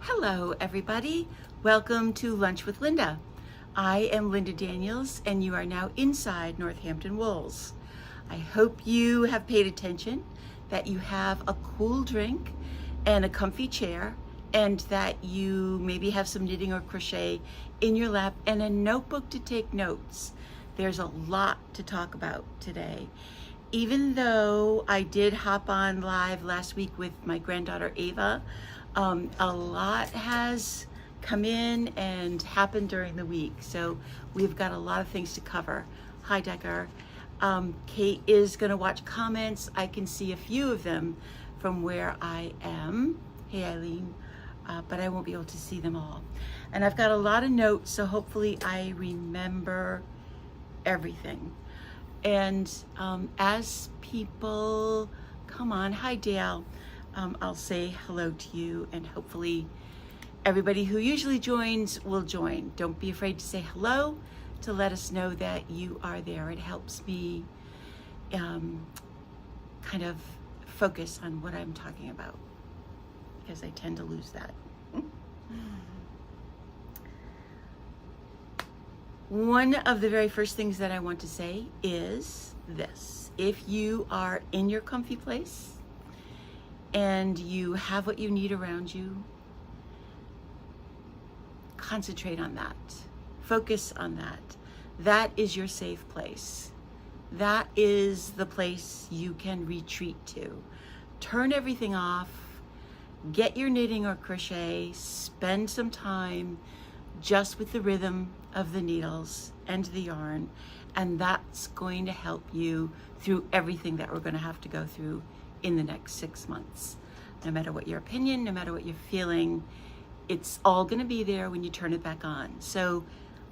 Hello everybody, welcome to Lunch with Linda. I am Linda Daniels and you are now inside Northampton Wools. I hope you have paid attention, that you have a cool drink and a comfy chair, and that you maybe have some knitting or crochet in your lap and a notebook to take notes. There's a lot to talk about today. Even though I did hop on live last week with my granddaughter Ava, a lot has come in and happened during the week. So we've got a lot of things to cover. Hi, Decker. Kate is gonna watch comments. I can see a few of them from where I am. Hey, Eileen, but I won't be able to see them all. And I've got a lot of notes, so hopefully I remember everything. And as people come on, hi Dale, I'll say hello to you, and hopefully everybody who usually joins will join. Don't be afraid to say hello, to let us know that you are there. It helps me kind of focus on what I'm talking about, because I tend to lose that. One of the very first things that I want to say is this. If you are in your comfy place and you have what you need around you, concentrate on that. Focus on that. That is your safe place. That is the place you can retreat to. Turn everything off. Get your knitting or crochet. Spend some time just with the rhythm of the needles and the yarn, and that's going to help you through everything that we're going to have to go through in the next 6 months. No matter what your opinion, no matter what you're feeling, it's all going to be there when you turn it back on. So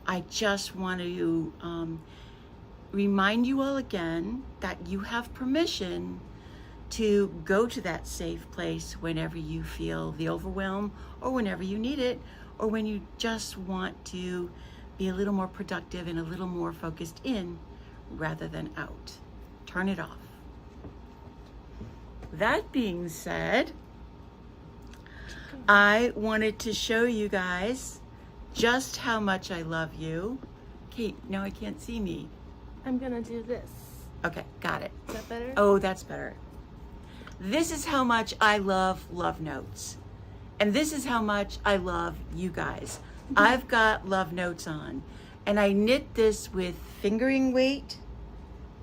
I just want to remind you all again that you have permission to go to that safe place whenever you feel the overwhelm, or whenever you need it, or when you just want to be a little more productive and a little more focused in rather than out. Turn it off. That being said, I wanted to show you guys just how much I love you. Kate, now I can't see me. I'm gonna do this. Okay, got it. Is that better? Oh, that's better. This is how much I love Love Notes. And this is how much I love you guys. I've got Love Notes on, and I knit this with fingering weight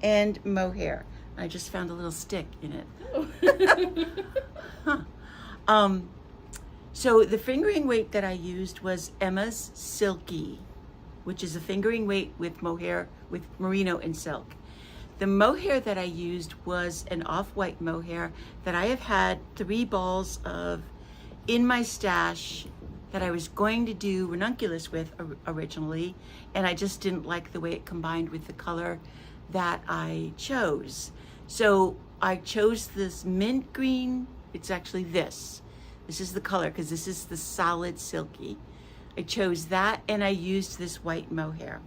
and mohair. I just found a little stick in it. Huh. So the fingering weight that I used was Emma's Silky, which is a fingering weight with mohair, with merino and silk. The mohair that I used was an off-white mohair that I have had 3 balls of in my stash that I was going to do ranunculus with originally, and I just didn't like the way it combined with the color that I chose. So I chose this mint green. It's actually this. This is the color, because this is the solid silky. I chose that, and I used this white mohair.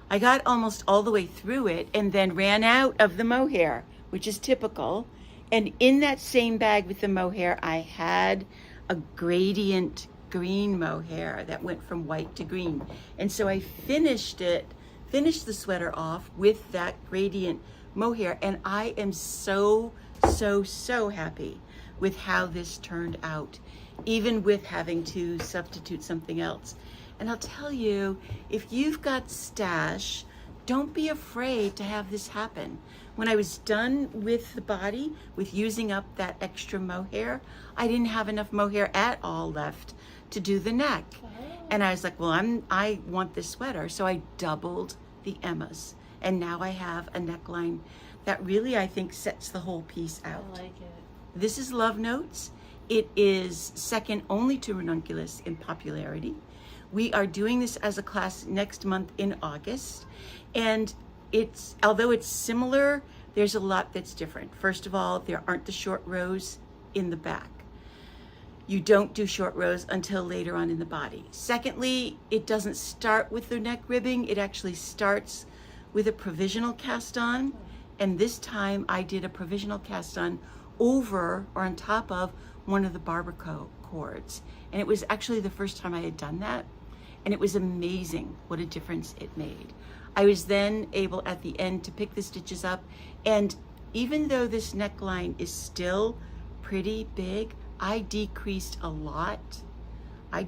I got almost all the way through it and then ran out of the mohair, which is typical. And in that same bag with the mohair, I had a gradient green mohair that went from white to green. And so I finished the sweater off with that gradient mohair. And I am so happy with how this turned out, even with having to substitute something else. And I'll tell you, if you've got stash, don't be afraid to have this happen. When I was done with the body, with using up that extra mohair, I didn't have enough mohair at all left to do the neck. Oh. And I was like, well, I want this sweater. So I doubled the Emmas. And now I have a neckline that really, I think, sets the whole piece out. I like it. This is Love Notes. It is second only to ranunculus in popularity. We are doing this as a class next month in August. And although it's similar, there's a lot that's different. First of all, there aren't the short rows in the back. You don't do short rows until later on in the body. Secondly, it doesn't start with the neck ribbing. It actually starts with a provisional cast on. And this time I did a provisional cast on over or on top of one of the barber cords. And it was actually the first time I had done that. And it was amazing what a difference it made. I was then able at the end to pick the stitches up. And even though this neckline is still pretty big, I decreased a lot. I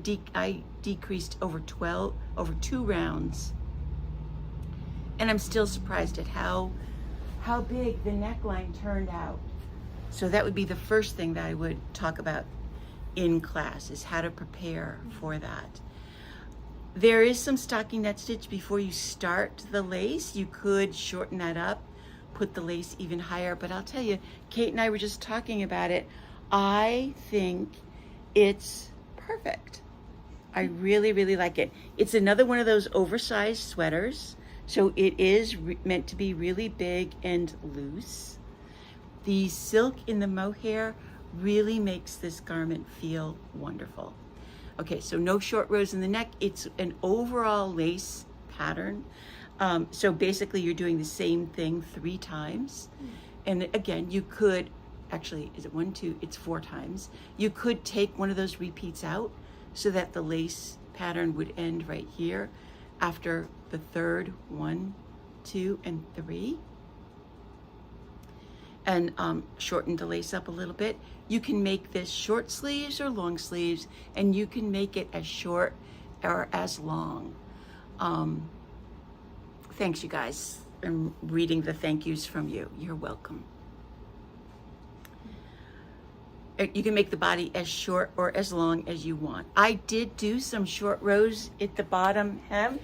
decreased over 2 rounds. And I'm still surprised at how big the neckline turned out. So that would be the first thing that I would talk about in class, is how to prepare for that. There is some stocking net stitch before you start the lace. You could shorten that up, put the lace even higher, but I'll tell you, Kate and I were just talking about it. I think it's perfect. I really, really like it. It's another one of those oversized sweaters. So it is meant to be really big and loose. The silk in the mohair really makes this garment feel wonderful. Okay, so no short rows in the neck. It's an overall lace pattern. So basically you're doing the same thing 3 times. And again, you could, actually, is it 1, 2, it's 4 times. You could take one of those repeats out so that the lace pattern would end right here after the third 1, 2, and 3. And shorten the lace up a little bit. You can make this short sleeves or long sleeves, and you can make it as short or as long. Thanks, you guys. I'm reading the thank yous from you. You're welcome. You can make the body as short or as long as you want. I did do some short rows at the bottom hem,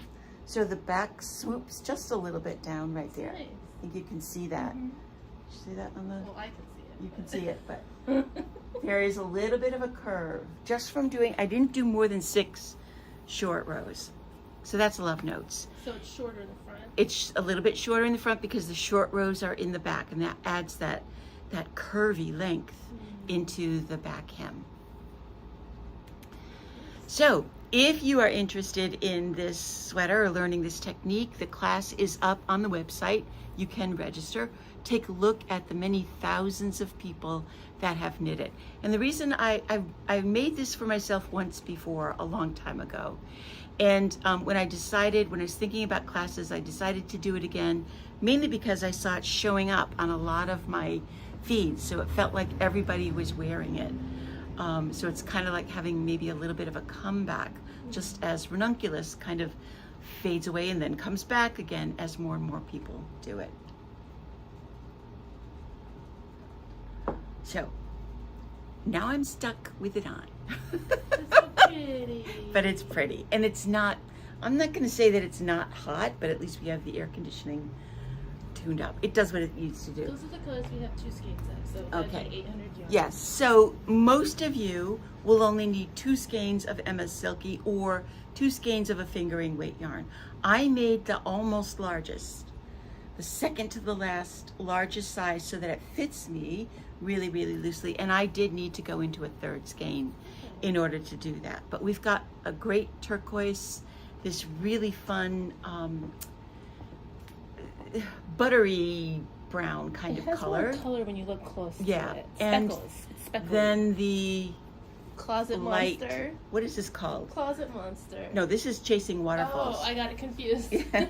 so the back swoops just a little bit down right there. Nice. I think you can see that. See that on the? Well, I can see it. You can see it, but there is a little bit of a curve just from doing. I didn't do more than 6 short rows, so that's love notes. So it's shorter in the front. It's a little bit shorter in the front because the short rows are in the back, and that adds that curvy length into the back hem. So if you are interested in this sweater or learning this technique, the class is up on the website. You can register. Take a look at the many thousands of people that have knit it. And the reason I made this for myself once before, a long time ago. And when I was thinking about classes, I decided to do it again, mainly because I saw it showing up on a lot of my feeds. So it felt like everybody was wearing it. So it's kind of like having maybe a little bit of a comeback, just as ranunculus kind of fades away and then comes back again as more and more people do it. So now I'm stuck with it on. It's so pretty. But it's pretty. And it's not, I'm not going to say that it's not hot, but at least we have the air conditioning tuned up. It does what it needs to do. Those are the colors we have 2 skeins of, so that's Okay. like 800 yards. Yes, so most of you will only need 2 skeins of Emma's Silky or 2 skeins of a fingering weight yarn. I made the almost largest, the second to the last largest size, so that it fits me really, really loosely. And I did need to go into a 3rd skein in order to do that. But we've got a great turquoise, this really fun buttery brown kind of color. It has more color when you look close Yeah, to it. and Speckles. It's speckles. then the Closet light, Monster. what is this called? Closet Monster. No, this is Chasing Waterfalls. Oh, I got it confused. Yeah.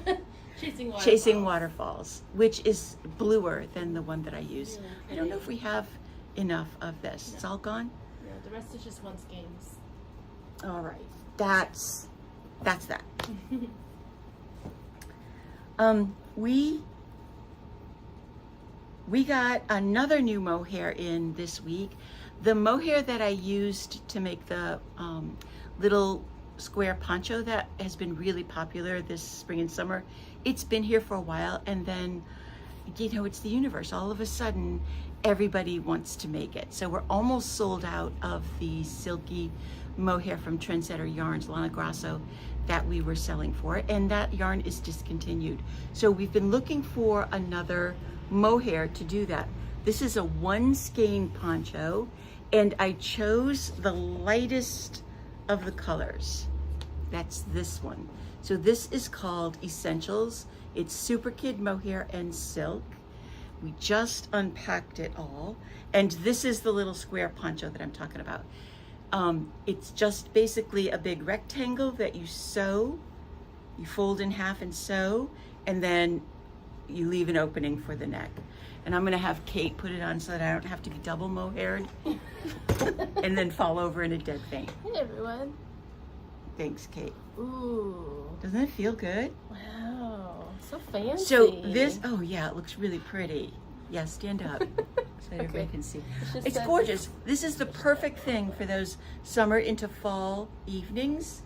Chasing Waterfalls. Chasing Waterfalls, which is bluer than the one that I use. Really I don't know if we have enough of this. No. It's all gone? Yeah, the rest is just 1 skeins. All right, that's that. We got another new mohair in this week. The mohair that I used to make the little square poncho that has been really popular this spring and summer, it's been here for a while, and then, you know, it's the universe. All of a sudden, everybody wants to make it. So we're almost sold out of the silky mohair from Trendsetter Yarns, Lana Grasso, that we were selling for, and that yarn is discontinued. So we've been looking for another mohair to do that. This is a 1 skein poncho, and I chose the lightest of the colors. That's this one. So this is called Essentials. It's Super Kid mohair and silk. We just unpacked it all. And this is the little square poncho that I'm talking about. It's just basically a big rectangle that you sew, you fold in half and sew, and then you leave an opening for the neck. And I'm gonna have Kate put it on so that I don't have to be double mohaired and then fall over in a dead faint. Hey everyone. Thanks, Kate. Ooh. Doesn't it feel good? Wow. So fancy. So this, oh yeah, it looks really pretty. Yeah, stand up so that everybody can see. It's gorgeous. This is the perfect thing for those summer into fall evenings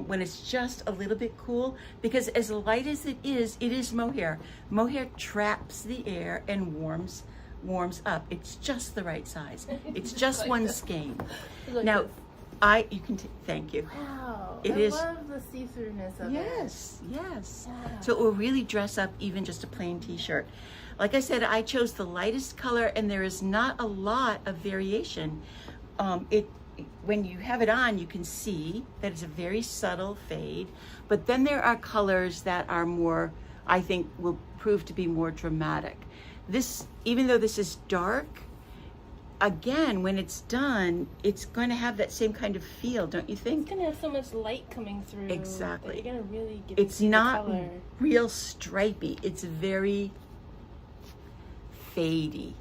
when it's just a little bit cool, because as light as it is mohair. Mohair traps the air and warms up. It's just the right size. It's just like one this. skein. Like Now, this. you can thank you. Wow. It I is. love the see-throughness of it. Yes. Yeah. So it will really dress up even just a plain t-shirt. Like I said, I chose the lightest color, and there is not a lot of variation. When you have it on, you can see that it's a very subtle fade, but then there are colors that are more, I think, will prove to be more dramatic. This, even though this is dark, again, when it's done, it's going to have that same kind of feel, don't you think? It's gonna have so much light coming through. Exactly. That you're gonna really get It's to see not the color. real stripey. It's very fadey.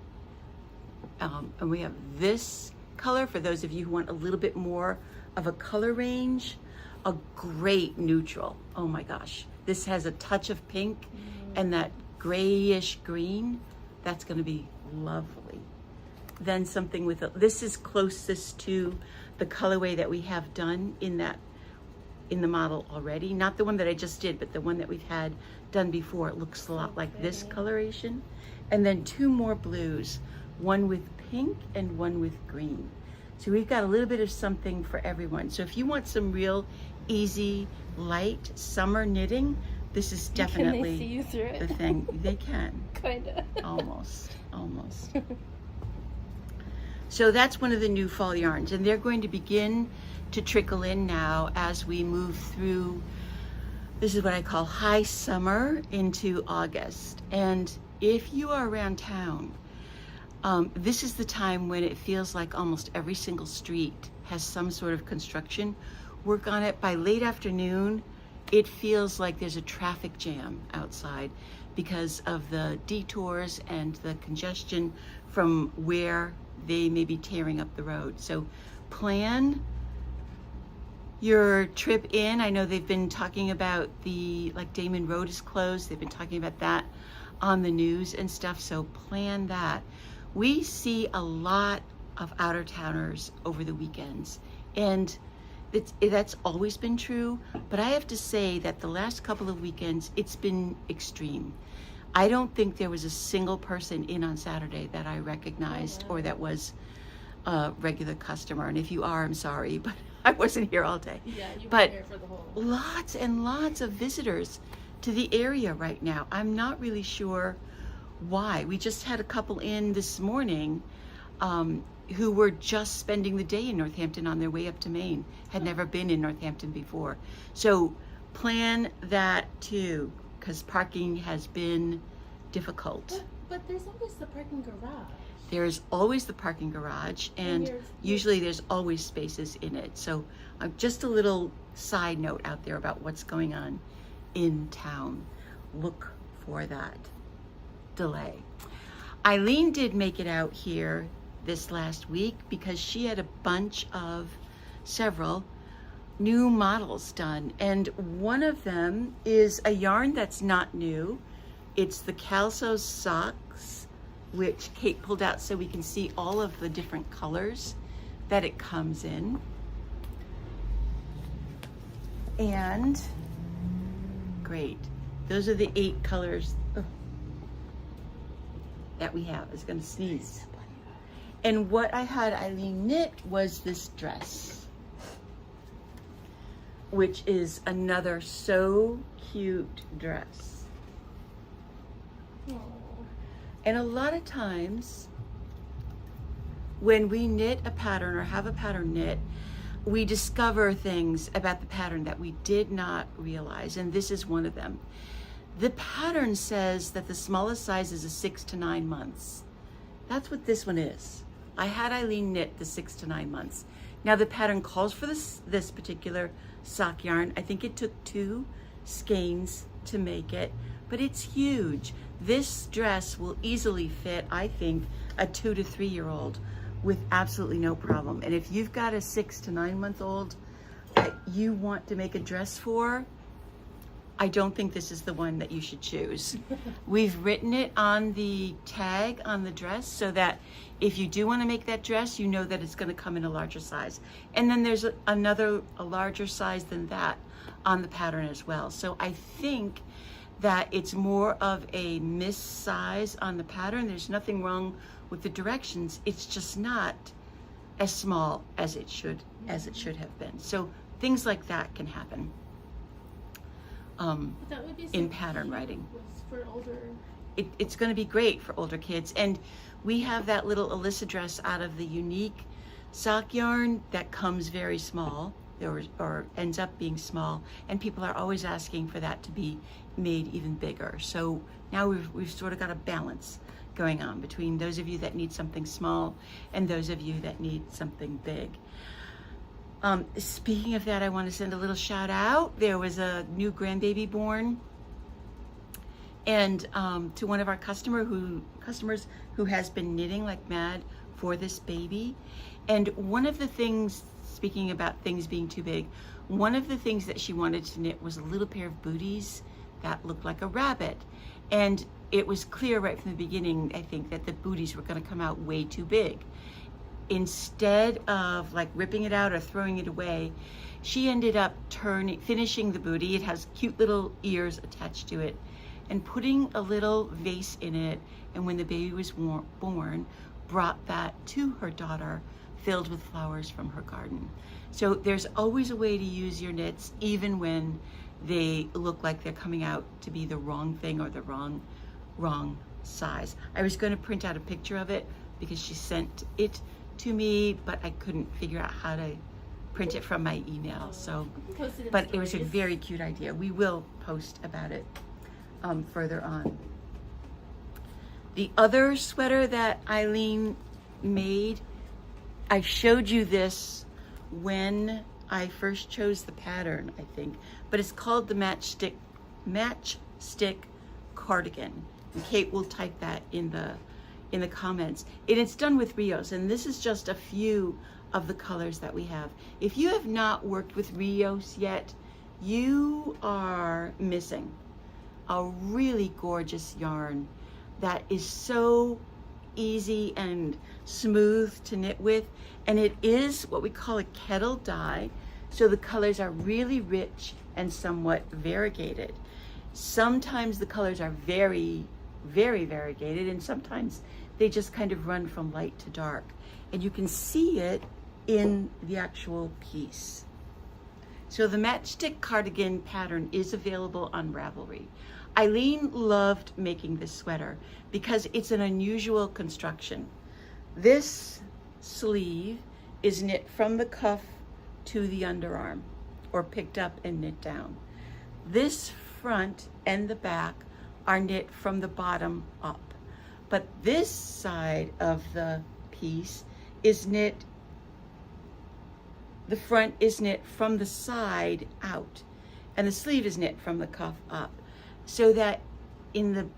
And we have this color for those of you who want a little bit more of a color range. A great neutral. Oh my gosh. This has a touch of pink and that grayish green. That's going to be lovely. Then something with this is closest to the colorway that we have done in the model already. Not the one that I just did, but the one that we've had done before. It looks a lot like this coloration. And then two more blues, one with pink and one with green. So we've got a little bit of something for everyone. So if you want some real easy, light summer knitting, this is definitely Can they see you through it? the thing. They can. Kinda. Almost. So that's one of the new fall yarns, and they're going to begin to trickle in now as we move through. This is what I call high summer into August. And if you are around town, this is the time when it feels like almost every single street has some sort of construction work on it. By late afternoon, it feels like there's a traffic jam outside because of the detours and the congestion from where they may be tearing up the road. So plan your trip in. I know they've been talking about like Damon Road is closed. They've been talking about that on the news and stuff, so plan that. We see a lot of outer-towners over the weekends, and that's always been true, but I have to say that the last couple of weekends, it's been extreme. I don't think there was a single person in on Saturday that I recognized or that was a regular customer, and if you are, I'm sorry, but I wasn't here all day. Yeah, you But were here for the whole. lots and lots of visitors to the area right now. I'm not really sure why. We just had a couple in this morning who were just spending the day in Northampton on their way up to Maine, had never been in Northampton before. So plan that too, because parking has been difficult. But there's always the parking garage. There's always the parking garage, and usually there's always spaces in it. So just a little side note out there about what's going on in town. Look for that delay. Eileen did make it out here this last week because she had a bunch of several new models done, and one of them is a yarn that's not new. It's the Calso Socks, which Kate pulled out so we can see all of the different colors that it comes in. And great. Those are the 8 colors that we have. I was going to sneeze. And what I had Eileen knit was this dress, which is another so cute dress. Aww. And a lot of times when we knit a pattern or have a pattern knit, we discover things about the pattern that we did not realize, and this is one of them. The pattern says that the smallest size is a 6 to 9 months. That's what this one is. I had Eileen knit the 6 to 9 months. Now the pattern calls for this particular sock yarn. I think it took 2 skeins to make it, but it's huge. This dress will easily fit, I think, a 2 to 3 year old with absolutely no problem. And if you've got a 6 to 9 month old that you want to make a dress for, I don't think this is the one that you should choose. We've written it on the tag on the dress so that if you do want to make that dress, you know that it's going to come in a larger size. And then there's a larger size than that on the pattern as well. So I think that it's more of a miss size on the pattern. There's nothing wrong with the directions. It's just not as small as it should have been. So things like that can happen. That would be In pattern writing. For older. It's going to be great for older kids. And we have that little Alyssa dress out of the unique sock yarn that comes very small or ends up being small. And people are always asking for that to be made even bigger. So now we've sort of got a balance going on between those of you that need something small and those of you that need something big. Speaking of that, I want to send a little shout out. There was a new grandbaby born, and to one of our customers who has been knitting like mad for this baby. And one of the things, speaking about things being too big, one of the things that she wanted to knit was a little pair of booties that looked like a rabbit. And it was clear right from the beginning, I think, that the booties were going to come out way too big. Instead of like ripping it out or throwing it away, she ended up finishing the booty. It has cute little ears attached to it, and putting a little vase in it. And when the baby was born, brought that to her daughter, filled with flowers from her garden. So there's always a way to use your knits, even when they look like they're coming out to be the wrong thing or the wrong size. I was going to print out a picture of it because she sent it to me, but I couldn't figure out how to print it from my email. So, but it was a very cute idea. We will post about it further on. The other sweater that Eileen made, I showed you this when I first chose the pattern, I think, but it's called the Matchstick Cardigan. And Kate will type that in the comments. It's done with Rios, and this is just a few of the colors that we have. If you have not worked with Rios yet, you are missing a really gorgeous yarn that is so easy and smooth to knit with, and it is what we call a kettle dye, so the colors are really rich and somewhat variegated. Sometimes the colors are very, very variegated, and sometimes they just kind of run from light to dark, and you can see it in the actual piece. So the Matchstick Cardigan pattern is available on Ravelry. Eileen loved making this sweater because it's an unusual construction. This sleeve is knit from the cuff to the underarm, or picked up and knit down. This front and the back are knit from the bottom up. But this side of the piece is knit, the front is knit from the side out, and the sleeve is knit from the cuff up, so that in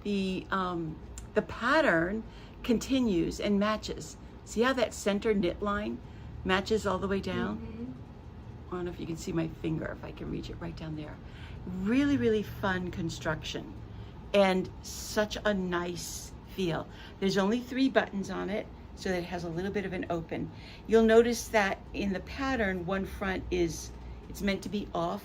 the pattern continues and matches. See how that center knit line matches all the way down? Mm-hmm. I don't know if you can see my finger, if I can reach it right down there. Really, really fun construction, and such a nice feel. There's only 3 buttons on it, so that it has a little bit of an open. You'll notice that in the pattern, one front it's meant to be off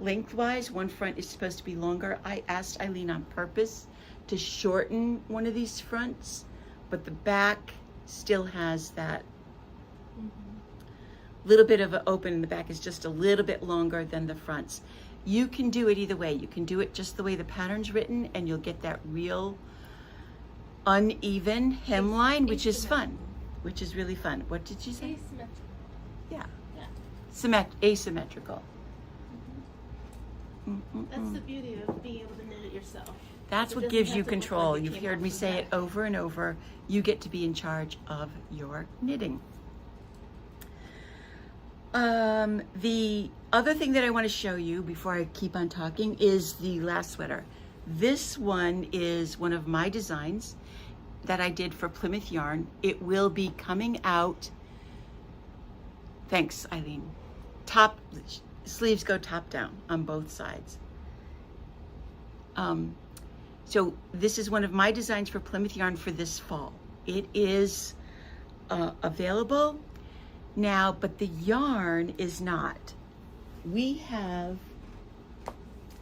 lengthwise, one front is supposed to be longer. I asked Eileen on purpose to shorten one of these fronts, but the back still has that little bit of an open, and the back is just a little bit longer than the fronts. You can do it either way. You can do it just the way the pattern's written, and you'll get that real uneven hemline, which is fun, which is really fun. What did you say? Asymmetrical. Yeah. Asymmetrical. That's the beauty of being able to knit it yourself. That's It what doesn't gives have you to look control. like it You've came heard off me the say it rack. over and over. You get to be in charge of your knitting. The other thing that I want to show you before I keep on talking is the last sweater. This one is one of my designs that I did for Plymouth Yarn. It will be coming out. Thanks, Eileen. Top sleeves go top down on both sides. So this is one of my designs for Plymouth Yarn for this fall. It is available now, but the yarn is not. We have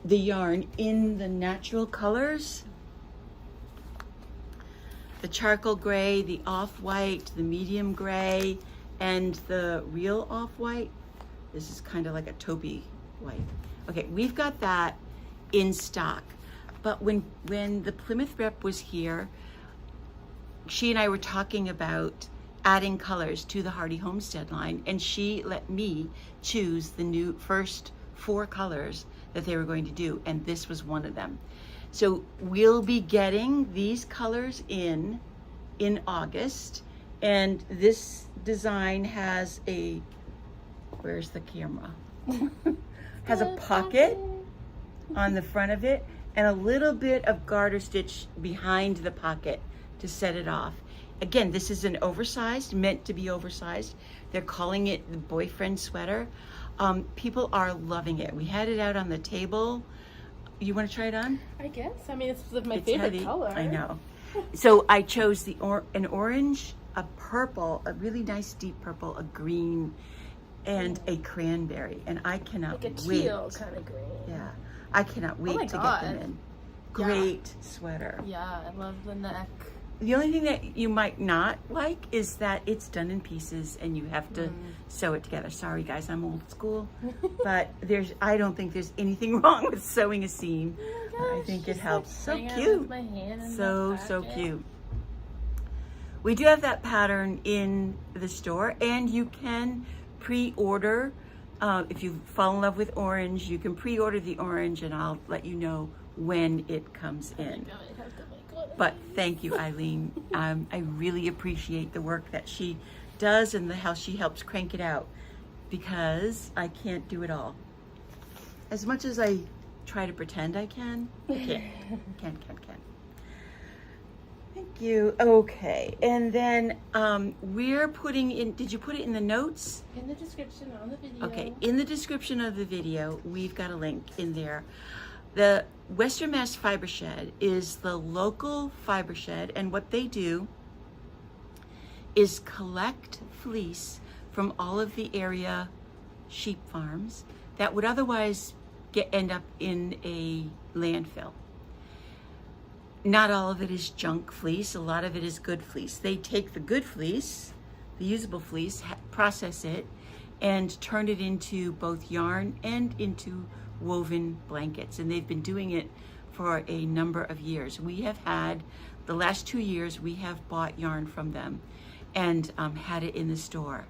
the yarn in the natural colors, the charcoal gray, the off-white, the medium gray, and the real off-white. This is kind of like a taupey white. Okay, we've got that in stock. But when the Plymouth rep was here, she and I were talking about adding colors to the Hardy Homestead line, and she let me choose the first 4 colors that they were going to do, and this was one of them. So we'll be getting these colors in August, and this design has a, where's the camera? Has a pocket on the front of it, and a little bit of garter stitch behind the pocket to set it off. Again, this is an oversized, meant to be oversized. They're calling it the boyfriend sweater. People are loving it. We had it out on the table. You want to try it on? I guess. I mean, it's my It's favorite heavy. color. I know. So I chose an orange, a purple, a really nice deep purple, a green, and a cranberry. And I cannot Like a wait. teal kind of green. Yeah, I cannot wait my to God. get them in. Great sweater. Yeah, I love the neck. The only thing that you might not like is that it's done in pieces and you have to sew it together. Sorry guys, I'm old school, but I don't think there's anything wrong with sewing a seam. Oh my I gosh, think it just, helps. So hang out cute. with my hand in So the pocket. cute. We do have that pattern in the store, and you can pre-order. If you fall in love with orange, you can pre-order the orange, and I'll let you know when it comes in. But thank you, Eileen. I really appreciate the work that she does and how she helps crank it out, because I can't do it all. As much as I try to pretend I can, I can't. Can't. Thank you. Okay, and then we're putting in, did you put it in the notes? In the description on the video. Okay, in the description of the video, we've got a link in there. The Western Mass Fibershed is the local Fibershed, and what they do is collect fleece from all of the area sheep farms that would otherwise end up in a landfill. Not all of it is junk fleece, a lot of it is good fleece. They take the good fleece, the usable fleece, process it, and turn it into both yarn and into woven blankets, and they've been doing it for a number of years. We have had, the last 2 years, we have bought yarn from them and had it in the store.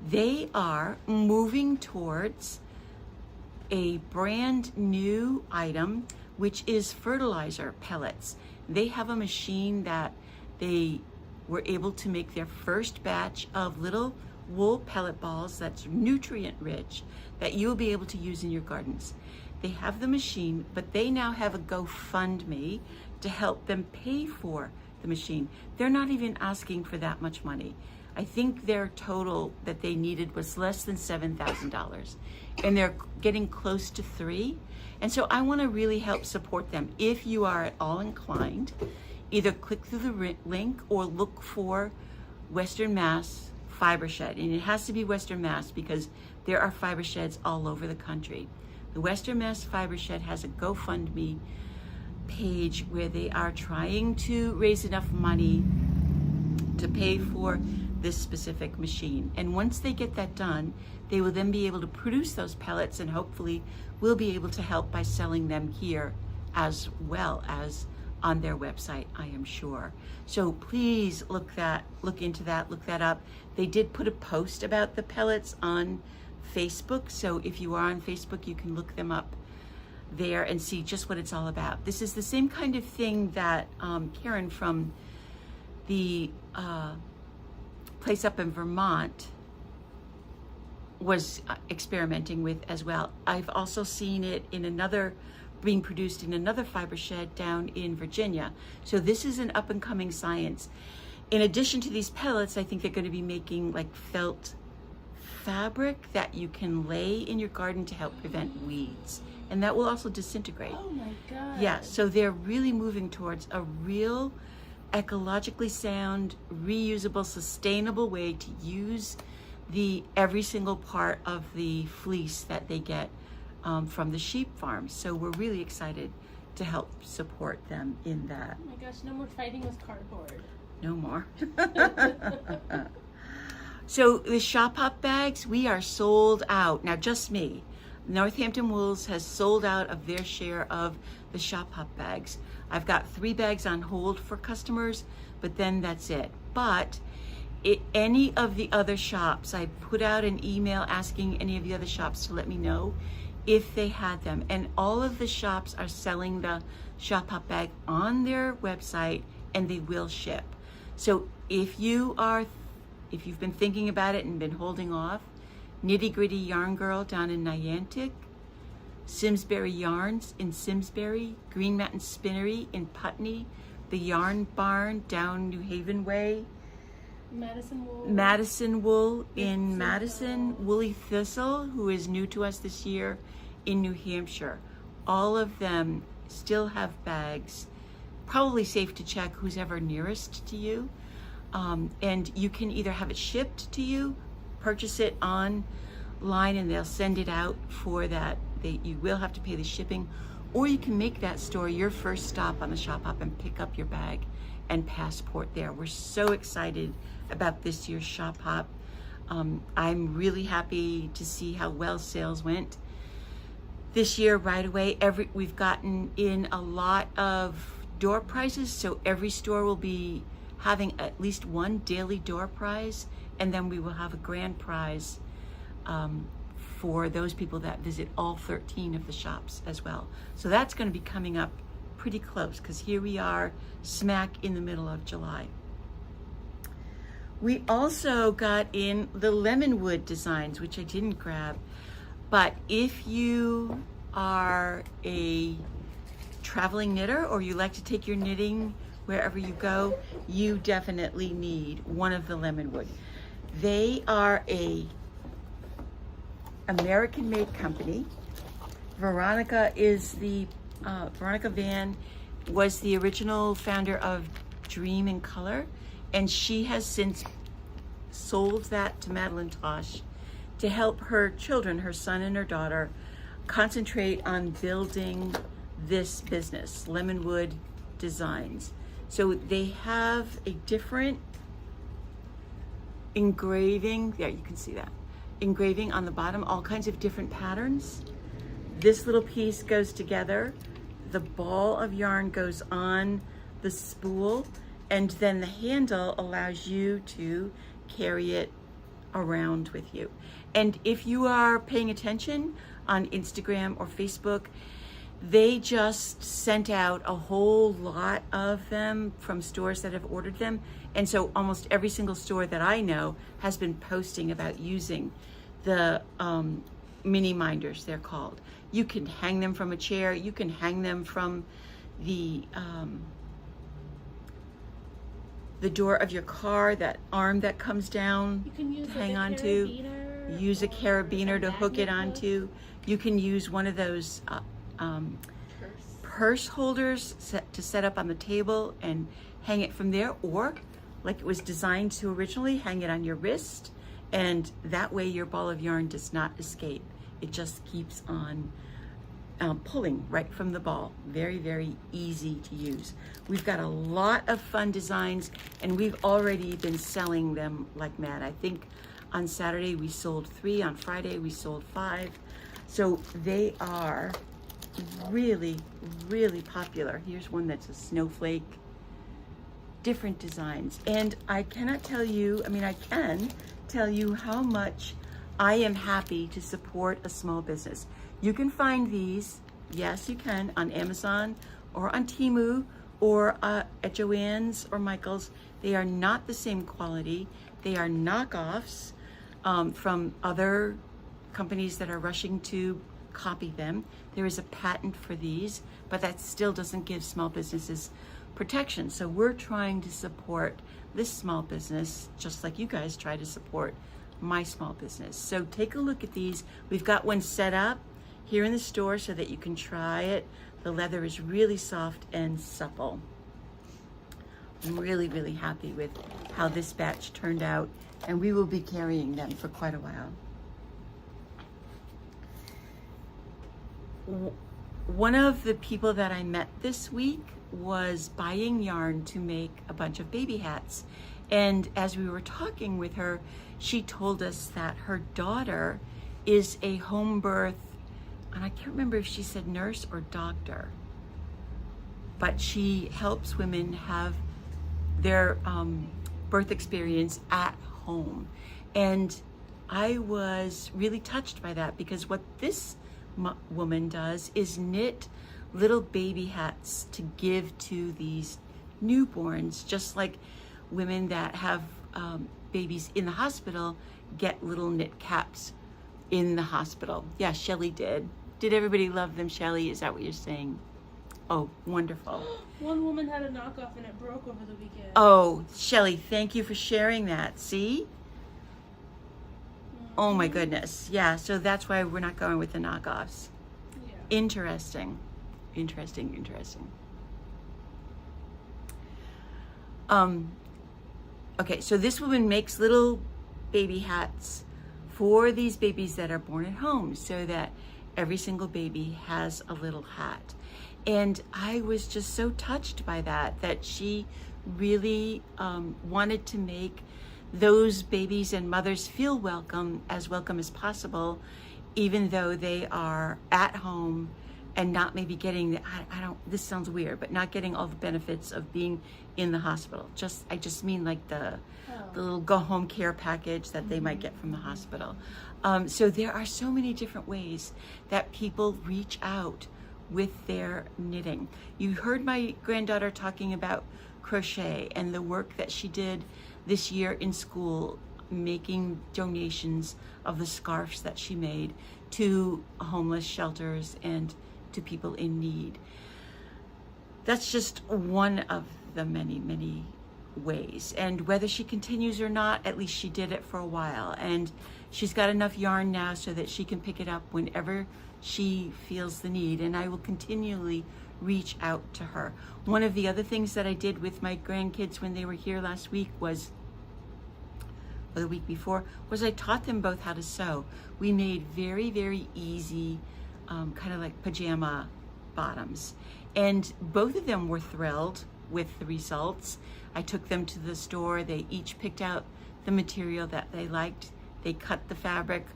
They are moving towards a brand new item, which is fertilizer pellets. They have a machine that they were able to make their first batch of little wool pellet balls that's nutrient rich that you'll be able to use in your gardens. They have the machine, but they now have a GoFundMe to help them pay for the machine. They're not even asking for that much money. I think their total that they needed was less than $7,000, and they're getting close to $3,000. And so I want to really help support them. If you are at all inclined, either click through the link or look for Western Mass Fibershed. And it has to be Western Mass because there are fiber sheds all over the country. The Western Mass Fibershed has a GoFundMe page where they are trying to raise enough money to pay for this specific machine. And once they get that done, they will then be able to produce those pellets, and hopefully we'll be able to help by selling them here as well as on their website, I am sure. So please look into that, look that up. They did put a post about the pellets on Facebook, so if you are on Facebook, you can look them up there and see just what it's all about. This is the same kind of thing that Karen from the place up in Vermont was experimenting with as well. I've also seen it in being produced in another Fibershed down in Virginia. So this is an up and coming science. In addition to these pellets, I think they're going to be making like felt fabric that you can lay in your garden to help prevent weeds. And that will also disintegrate. Oh my God. Yeah, so they're really moving towards a real ecologically sound, reusable, sustainable way to use every single part of the fleece that they get from the sheep farms. So we're really excited to help support them in that. Oh my gosh, no more fighting with cardboard. No more. So the shop hop bags, we are sold out. Now just me. Northampton Wools has sold out of their share of the shop hop bags. I've got 3 bags on hold for customers, but then that's it. But any of the other shops, I put out an email asking any of the other shops to let me know if they had them. And all of the shops are selling the shop hop bag on their website, and they will ship. So if you've been thinking about it and been holding off, Nitty Gritty Yarn Girl down in Niantic, Simsbury Yarns in Simsbury, Green Mountain Spinnery in Putney, the Yarn Barn down New Haven Way, Madison Wool in Madison, Woolly Thistle, who is new to us this year, in New Hampshire. All of them still have bags. Probably safe to check who's ever nearest to you. And you can either have it shipped to you, purchase it online, and they'll send it out for that. You will have to pay the shipping, or you can make that store your first stop on the shop hop and pick up your bag and passport there. We're so excited about this year's shop hop. I'm really happy to see how well sales went this year right away. We've gotten in a lot of door prizes, so every store will be having at least one daily door prize, and then we will have a grand prize for those people that visit all 13 of the shops as well. So that's going to be coming up pretty close, because here we are smack in the middle of July. We also got in the Lemonwood Designs, which I didn't grab, but if you are a traveling knitter or you like to take your knitting wherever you go, you definitely need one of the Lemonwood. They are a American-made company. Veronica Van was the original founder of Dream in Color, and she has since sold that to Madeline Tosh to help her children, her son and her daughter, concentrate on building this business, Lemonwood Designs. So they have a different engraving, there you can see that, engraving on the bottom, all kinds of different patterns. This little piece goes together, the ball of yarn goes on the spool, and then the handle allows you to carry it around with you. And if you are paying attention on Instagram or Facebook, they just sent out a whole lot of them from stores that have ordered them. And so almost every single store that I know has been posting about using the mini minders, they're called. You can hang them from a chair, you can hang them from the door of your car, that arm that comes down, You can use to like hang a on to. carabiner Use a or carabiner to hook it magnet onto. You can use one of those purse holders to set up on the table and hang it from there, or like it was designed to originally, hang it on your wrist, and that way your ball of yarn does not escape. It just keeps on pulling right from the ball. Very, very easy to use. We've got a lot of fun designs, and we've already been selling them like mad. I think on Saturday we sold 3, on Friday we sold 5. So they are really, really popular. Here's one that's a snowflake, different designs. And I cannot tell you, I mean, I can tell you how much I am happy to support a small business. You can find these Yes, you can on Amazon or on Temu or at Joann's or Michael's. They are not the same quality. They are knockoffs from other companies that are rushing to copy them. There is a patent for these, but that still doesn't give small businesses protection. So we're trying to support this small business just like you guys try to support my small business. So take a look at these. We've got one set up here in the store so that you can try it. The leather is really soft and supple. I'm really, really happy with how this batch turned out, and we will be carrying them for quite a while. One of the people that I met this week was buying yarn to make a bunch of baby hats. And as we were talking with her, she told us that her daughter is a home birth, and I can't remember if she said nurse or doctor, but she helps women have their birth experience at home. And I was really touched by that, because what this woman does is knit little baby hats to give to these newborns, just like women that have babies in the hospital get little knit caps in the hospital. Yeah, Shelly did. Did everybody love them, Shelly? Is that what you're saying? Oh, wonderful. One woman had a knockoff and it broke over the weekend. Oh, Shelly, thank you for sharing that. See? Oh my goodness. Yeah, so that's why we're not going with the knockoffs. Yeah. Interesting. Interesting. Okay, so this woman makes little baby hats for these babies that are born at home, so that every single baby has a little hat. And I was just so touched by that she really wanted to make those babies and mothers feel welcome as possible, even though they are at home and not maybe getting this sounds weird, but not getting all the benefits of being in the hospital. I just mean like the little go home care package that they might get from the hospital. So there are so many different ways that people reach out with their knitting. You heard my granddaughter talking about crochet and the work that she did this year in school, making donations of the scarves that she made to homeless shelters and to people in need. That's just one of the many, many ways. And whether she continues or not, at least she did it for a while. And she's got enough yarn now so that she can pick it up whenever she feels the need. And I will continually reach out to her. One of the other things that I did with my grandkids when they were here last week or the week before, was I taught them both how to sew. We made very, very easy kind of like pajama bottoms. And both of them were thrilled with the results. I took them to the store. They each picked out the material that they liked. They cut the fabric,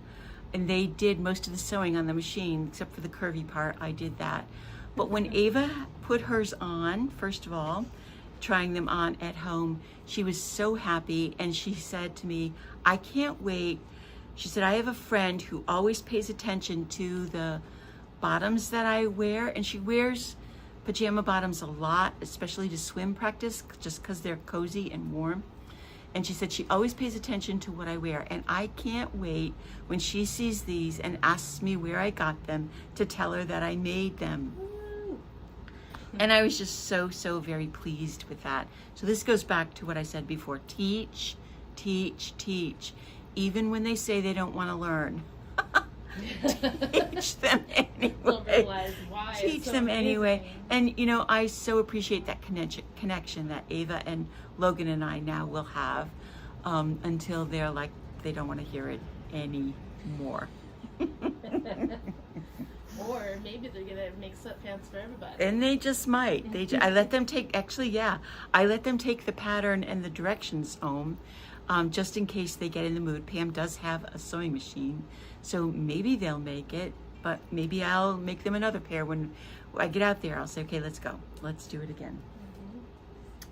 and they did most of the sewing on the machine, except for the curvy part. I did that. But when Ava put hers on, first of all, trying them on at home, she was so happy, and she said to me, I can't wait. She said, I have a friend who always pays attention to the bottoms that I wear, and she wears pajama bottoms a lot, especially to swim practice, just because they're cozy and warm. And she said she always pays attention to what I wear, and I can't wait when she sees these and asks me where I got them to tell her that I made them. And I was just so very pleased with that. So this goes back to what I said before. Teach, teach, teach. Even when they say they don't want to learn. Teach them anyway. They'll realize why Teach it's so them anyway. amazing. And you know, I so appreciate that connection that Ava and Logan and I now will have until they're like, they don't want to hear it anymore. Or maybe they're gonna make sweatpants for everybody. And they just might. I let them take, I let them take the pattern and the directions home, just in case they get in the mood. Pam does have a sewing machine, so maybe they'll make it, but maybe I'll make them another pair when I get out there. I'll say, okay, let's go. Let's do it again.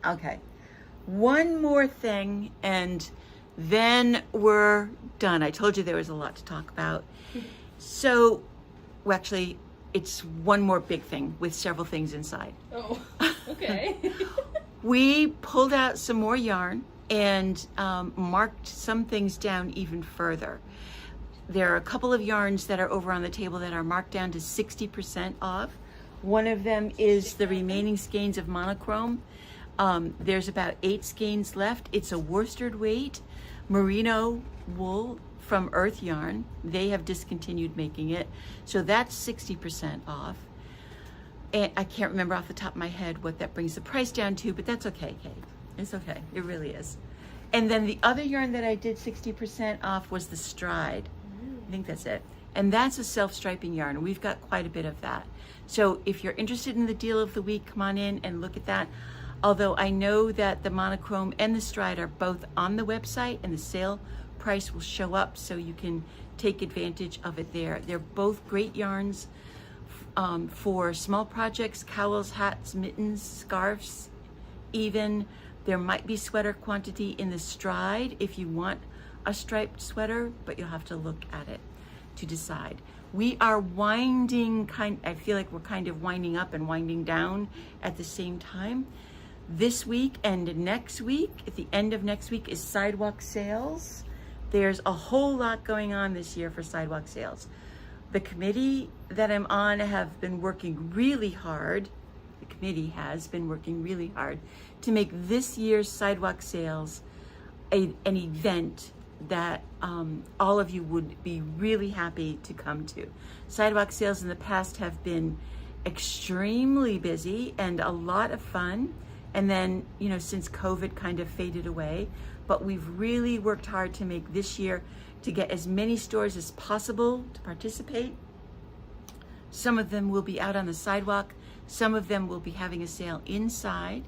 Okay. One more thing, and then we're done. I told you there was a lot to talk about. So, well, actually, it's one more big thing with several things inside. Oh, okay. We pulled out some more yarn and marked some things down even further. There are a couple of yarns that are over on the table that are marked down to 60% off. One of them is the remaining skeins of monochrome. There's about 8 skeins left. It's a worsted weight merino wool from Earth Yarn. They have discontinued making it. So that's 60% off. And I can't remember off the top of my head what that brings the price down to, but that's okay, Kate. It's okay, it really is. And then the other yarn that I did 60% off was the Stride. I think that's it. And that's a self-striping yarn. We've got quite a bit of that. So if you're interested in the deal of the week, come on in and look at that. Although I know that the monochrome and the Stride are both on the website and the sale price will show up so you can take advantage of it there. They're both great yarns for small projects, cowls, hats, mittens, scarves even. There might be sweater quantity in the Stride if you want a striped sweater, but you'll have to look at it to decide. We are I feel like we're kind of winding up and winding down at the same time. This week and next week, at the end of next week, is sidewalk sales. There's a whole lot going on this year for sidewalk sales. The committee that I'm on have been working really hard. The committee has been working really hard to make this year's sidewalk sales an event that all of you would be really happy to come to. Sidewalk sales in the past have been extremely busy and a lot of fun. And then, since COVID kind of faded away, but we've really worked hard to make this year to get as many stores as possible to participate. Some of them will be out on the sidewalk. Some of them will be having a sale inside.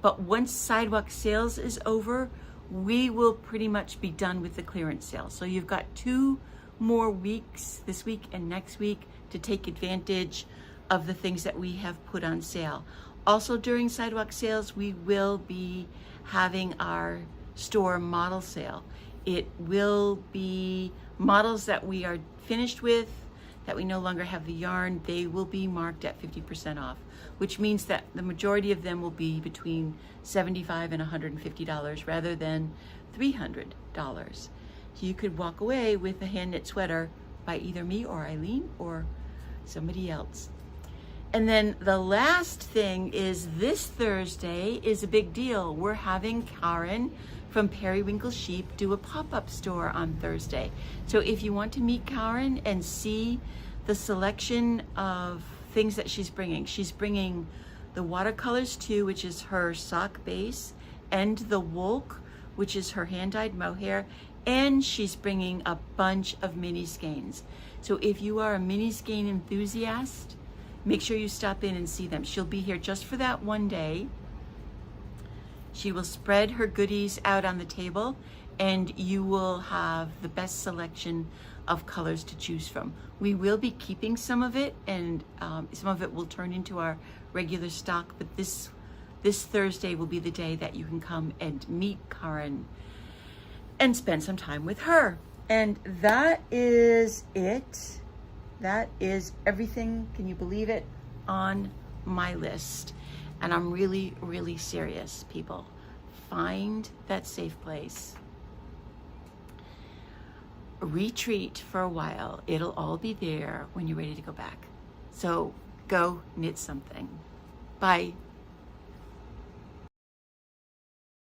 But once sidewalk sales is over, we will pretty much be done with the clearance sale. So you've got 2 more weeks, this week and next week, to take advantage of the things that we have put on sale. Also during sidewalk sales, we will be having our store model sale. It will be models that we are finished with, that we no longer have the yarn. They will be marked at 50% off, which means that the majority of them will be between $75 and $150 rather than $300. So you could walk away with a hand knit sweater by either me or Eileen or somebody else. And then the last thing is this Thursday is a big deal. We're having Karen from Periwinkle Sheep do a pop-up store on Thursday. So if you want to meet Karen and see the selection of things that she's bringing the watercolors too, which is her sock base, and the Wolk, which is her hand-dyed mohair, and she's bringing a bunch of mini skeins. So if you are a mini skein enthusiast, make sure you stop in and see them. She'll be here just for that one day. She will spread her goodies out on the table and you will have the best selection of colors to choose from. We will be keeping some of it and some of it will turn into our regular stock, but this Thursday will be the day that you can come and meet Karen and spend some time with her. And that is it. That is everything, can you believe it, on my list. And I'm really, really serious, people. Find that safe place. Retreat for a while. It'll all be there when you're ready to go back. So go knit something. Bye.